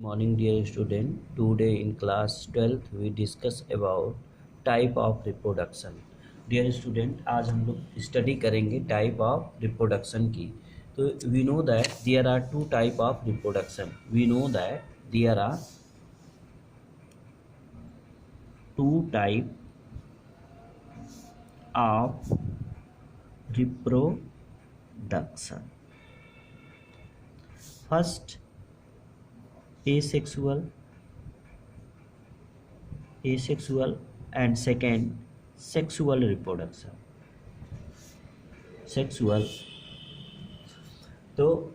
Morning dear student, today in class 12th we discuss about type of reproduction. Dear student, आज हम लोग study करेंगे type of reproduction की. तो we know that there are two type of reproduction. We know that there are two type of reproduction. First, asexual and second sexual reproduction. Sexual, तो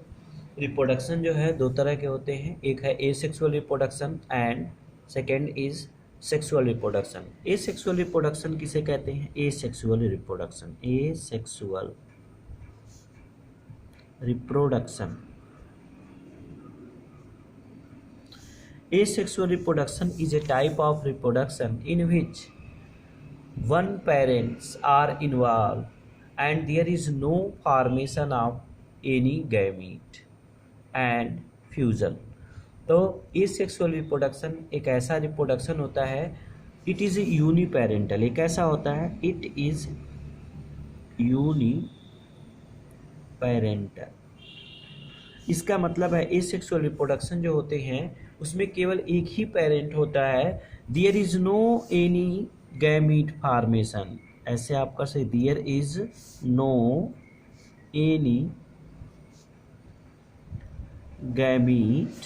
reproduction जो है दो तरह के होते हैं. एक है asexual reproduction and second is sexual reproduction. Asexual reproduction किसे कहते हैं? Asexual reproduction. Asexual reproduction. Asexual reproduction is a type of reproduction in which one parents are involved and there is no formation of any gamete and fusion. तो asexual reproduction एक ऐसा reproduction होता है, it is uniparental. एक ऐसा होता है, it is uniparental. इसका मतलब है एसेक्सुअल रिप्रोडक्शन जो होते हैं उसमें केवल एक ही पेरेंट होता है. There is no any gamete formation. ऐसे आपका से there is no any gamete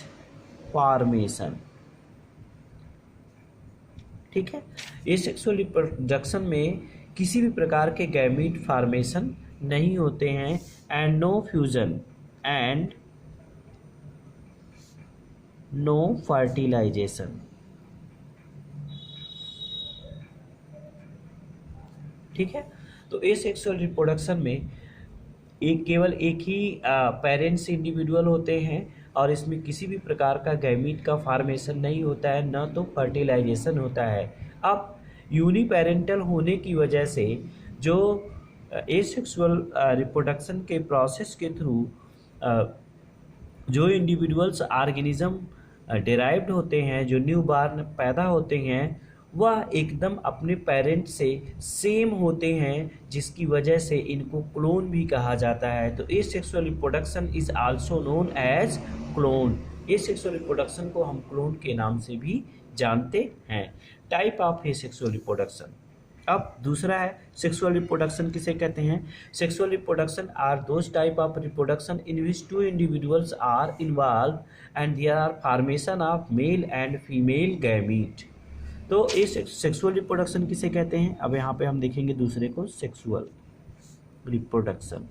formation. ठीक है. एसेक्सुअल रिप्रोडक्शन में किसी भी प्रकार के गैमीट फॉर्मेशन नहीं होते हैं and no fusion and no fertilisation. ठीक है. तो एसेक्सुअल रिप्रोडक्शन में केवल एक ही पेरेंट्स इंडिविजुअल होते हैं और इसमें किसी भी प्रकार का गैमीट का फॉर्मेशन नहीं होता है, न तो फर्टिलाइजेशन होता है. अब यूनिपेरेंटल होने की वजह से जो एसेक्सुअल रिप्रोडक्शन के प्रोसेस के थ्रू जो इंडिविजुअल्स ऑर्गेनिज्म डिराइव्ड होते हैं, जो न्यू बॉर्न पैदा होते हैं, वह एकदम अपने पेरेंट से सेम होते हैं, जिसकी वजह से इनको क्लोन भी कहा जाता है. तो asexual reproduction is also known as clone. Asexual reproduction को हम क्लोन के नाम से भी जानते हैं. Type of asexual reproduction. अब दूसरा है सेक्सुअल रिप्रोडक्शन. किसे कहते हैं? Sexual reproduction are those type of reproduction in which two individuals are involve and there are formation of male and female gamete. तो इस सेक्सुअल रिप्रोडक्शन किसे कहते हैं? अब यहाँ पे हम देखेंगे दूसरे को, सेक्सुअल रिप्रोडक्शन.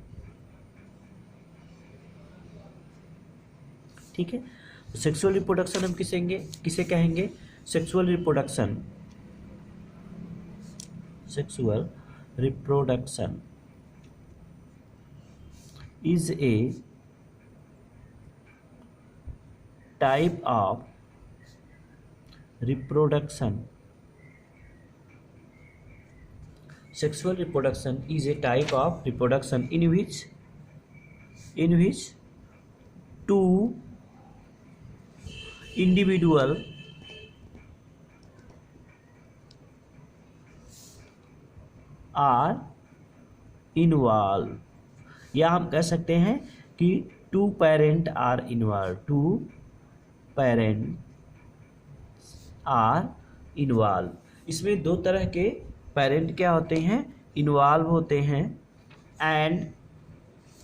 ठीक है. सेक्सुअल रिप्रोडक्शन हम किसे कहेंगे? Sexual reproduction. Sexual reproduction is a type of reproduction. Sexual reproduction is a type of reproduction in which two individual are involve, या हम कह सकते हैं कि two parent are involve. Two parent are involve. इसमें दो तरह के पेरेंट क्या होते हैं? इन्वॉल्व होते हैं. एंड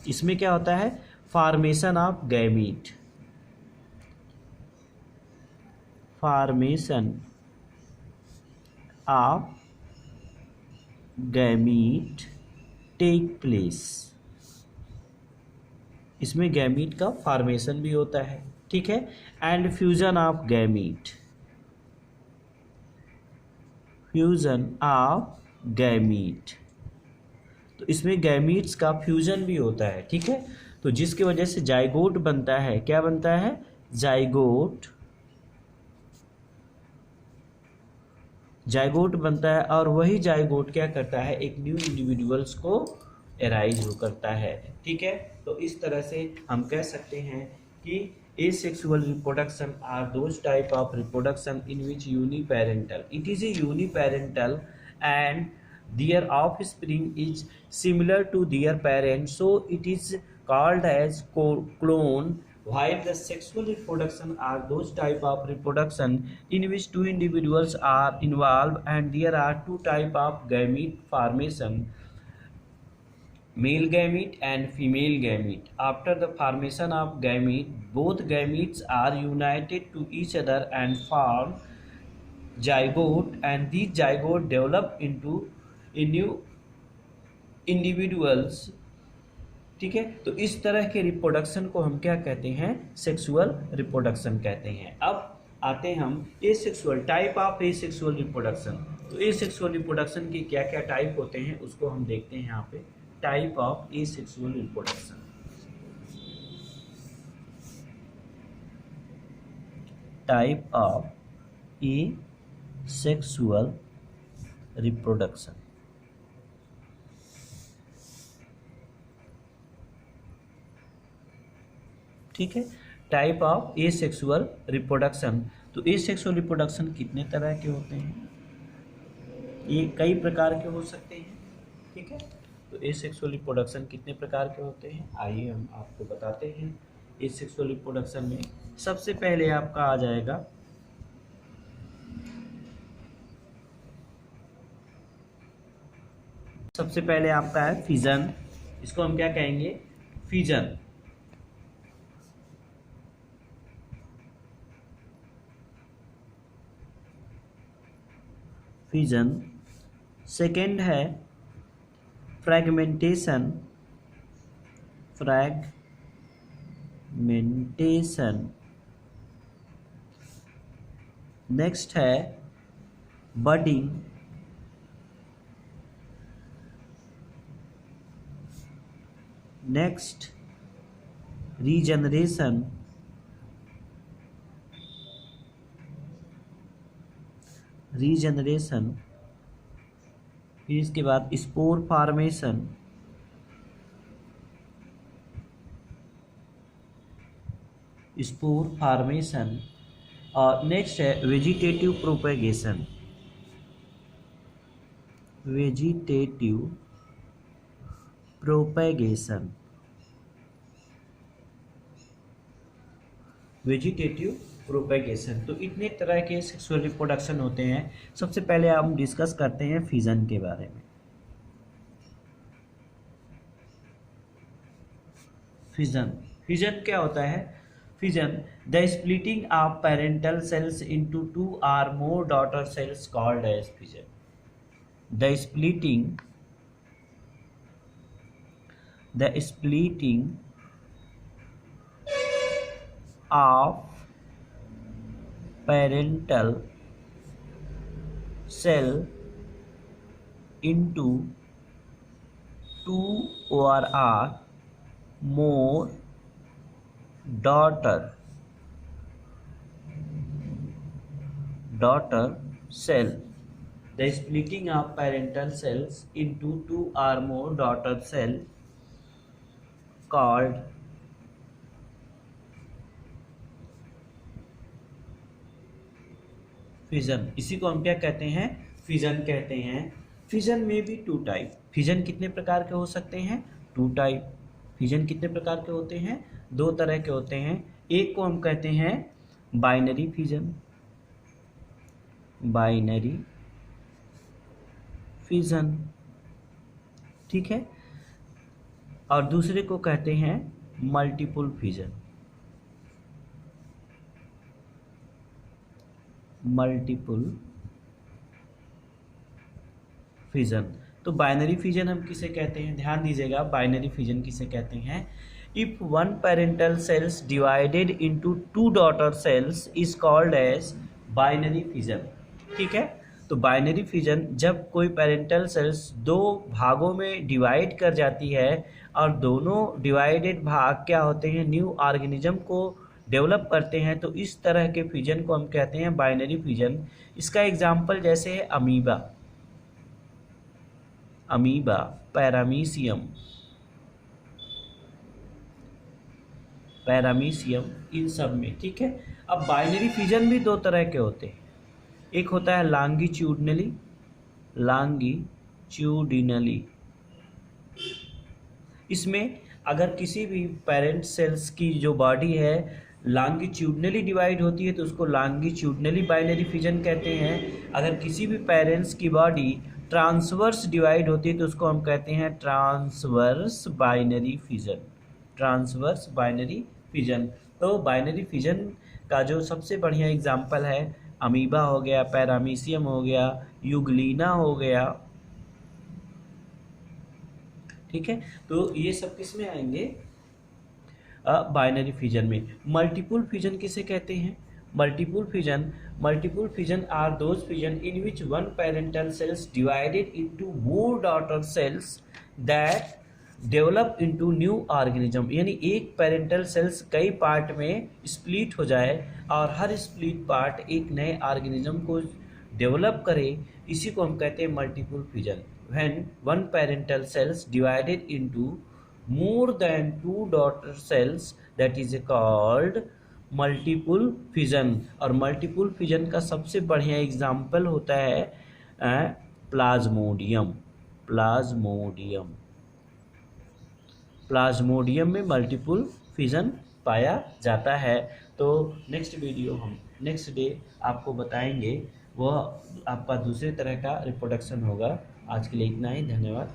इसमें क्या होता है? Formation of gamete. Formation of gamete take place. इसमें गैमीट का फॉर्मेशन भी होता है. ठीक है. And fusion of gamete. Fusion of gamete. तो इसमें गैमीट्स का फ्यूजन भी होता है. ठीक है. तो जिसकी वजह से जाइगोट बनता है. क्या बनता है? जाइगोट बनता है. और वही जाइगोट क्या करता है? एक न्यू इंडिविजुअल्स को एराइज करता है. ठीक है. तो इस तरह से हम कह सकते हैं कि Asexual reproduction are those type of reproduction in which uniparental. It is a uniparental and their offspring is similar to their parents, so it is called as clone. While the sexual reproduction are those type of reproduction in which two individuals are involved and there are two type of gamete formation, male gamete and female gamete. After the formation of gamete, both gametes are united to each other and form zygote, and these zygote develop into a new individuals. ठीक है, तो इस तरह के reproduction को हम क्या कहते हैं? सेक्सुअल रिप्रोडक्शन कहते हैं। अब आते हैं हम asexual type of asexual reproduction. तो एसेक्सुअल रिप्रोडक्शन के क्या क्या टाइप होते हैं उसको हम देखते हैं यहाँ पे। Type of asexual reproduction. Type of asexual reproduction. ठीक है, टाइप ऑफ एसेक्सुअल रिप्रोडक्शन। तो एसेक्सुअल रिप्रोडक्शन कितने तरह के होते हैं? ये कई प्रकार के हो सकते हैं। ठीक है, तो एसेक्सुअल रिप्रोडक्शन कितने प्रकार के होते हैं आइए हम आपको बताते हैं। एसेक्सुअल रिप्रोडक्शन में सबसे पहले आपका आ जाएगा सबसे पहले आपका है फिजन। इसको हम क्या कहेंगे? फिजन। फिजन। सेकेंड है फ्रैगमेंटेशन। फ्रैगमेंटेशन। नेक्स्ट है बडिंग। Next regeneration. रीजनरेशन। फिर इसके बाद स्पोर फॉर्मेशन। Spore formation. और नेक्स्ट है vegetative propagation. Vegetative propagation. Vegetative propagation. तो इतने तरह के सेक्सुअल रिप्रोडक्शन होते हैं। सबसे पहले हम डिस्कस करते हैं फिजन के बारे में। फिजन। फिजन क्या होता है? Fission the splitting of parental cells into two or more daughter cells called as fission. The splitting of parental cell into two or more daughter cell. The splitting of parental cells into two or more daughter cell called fission. इसी को हम क्या कहते हैं? Fission कहते हैं। Fission में भी टू टाइप। फिजन कितने प्रकार के हो सकते हैं? To type. फिजन कितने प्रकार के होते हैं? दो तरह के होते हैं। एक को हम कहते हैं बाइनरी फिजन। Binary fission. ठीक है, और दूसरे को कहते हैं मल्टीपल फिजन। Multiple fission. तो बाइनरी फिजन हम किसे कहते हैं? ध्यान दीजिएगा, बाइनरी फिजन किसे कहते हैं? If one parental cells divided into two daughter cells is called as binary fission. ठीक है, तो बाइनरी फिजन जब कोई पेरेंटल सेल्स दो भागों में डिवाइड कर जाती है और दोनों डिवाइडेड भाग क्या होते हैं? न्यू ऑर्गेनिज्म को डेवलप करते हैं, तो इस तरह के फिजन को हम कहते हैं बाइनरी फिजन। इसका एग्जाम्पल जैसे है अमीबा, पैरामीशियम, पैरामीशियम, इन सब में। ठीक है। अब बाइनरी फिजन भी दो तरह के होते हैं। एक होता है लॉन्गिट्यूडिनली, लॉन्गिट्यूडिनली। इसमें अगर किसी भी पेरेंट सेल्स की जो बॉडी है लॉन्गिट्यूडनली डिवाइड होती है तो उसको लॉन्गिट्यूडनली बाइनरी फिजन कहते हैं। अगर किसी भी पेरेंट्स की बॉडी ट्रांसवर्स डिवाइड होती है तो उसको हम कहते हैं transverse binary fission, transverse binary fission. तो बाइनरी फिजन का जो सबसे बढ़िया एग्जाम्पल है अमीबा हो गया, पैरामीशियम हो गया, यूग्लिना हो गया। ठीक है। तो ये सब किस में आएंगे? बाइनरी फिजन में। मल्टीपल फिजन किसे कहते हैं? Multiple fission are those fission in which one parental cells divided into more daughter cells that develop into new organism. यानी एक पेरेंटल सेल्स कई पार्ट में स्प्लिट हो जाए और हर स्प्लिट पार्ट एक नए ऑर्गेनिज्म को डेवलप करे, इसी को हम कहते हैं multiple fission. When one parental cells divided into more than two daughter cells, that is called multiple fission। और multiple fission का सबसे बढ़िया एग्जाम्पल होता है प्लाज्मोडियम। प्लाज्मोडियम में मल्टीपल फिजन पाया जाता है। तो नेक्स्ट वीडियो हम नेक्स्ट डे आपको बताएंगे, वह आपका दूसरे तरह का रिप्रोडक्शन होगा। आज के लिए इतना ही, धन्यवाद।